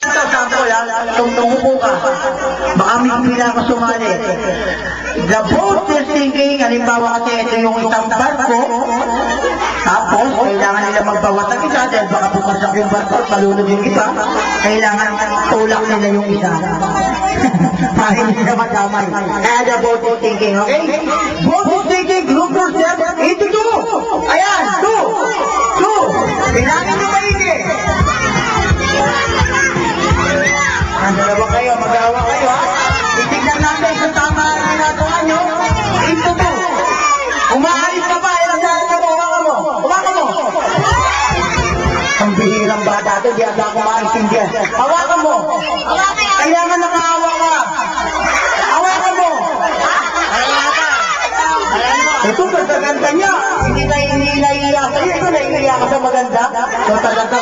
ito, sample ha, tumupo ka. Baka may pinakasumali. The boat is sinking, halimbawa kasi ito yung isang barko, tapos kailangan nila magbawas ang isa dahil baka pumasak yung barko at malunod yung isa, kailangan tulak nila yung isa. Para hindi na madamay. Kaya the boat is sinking, okay? Boat is sinking, group yourself into two. Ayan, two. Bilangin nyo maigi. Nandalawa kayo, mag-awa kayo ha. Itignan natin kung tama ang ginagawa nyo. Into two. Umaalis ka ba? Ilang dahil ka mo? Hawakan mo. Ang bihirang bata ito, di ata ako maintindihan. Hawakan mo. Kailangan nakaawa ka. Hawakan mo. Ito, magaganda niya. Hindi na iniiya sa'yo. Ito, naiiya ka sa maganda. So, talaga,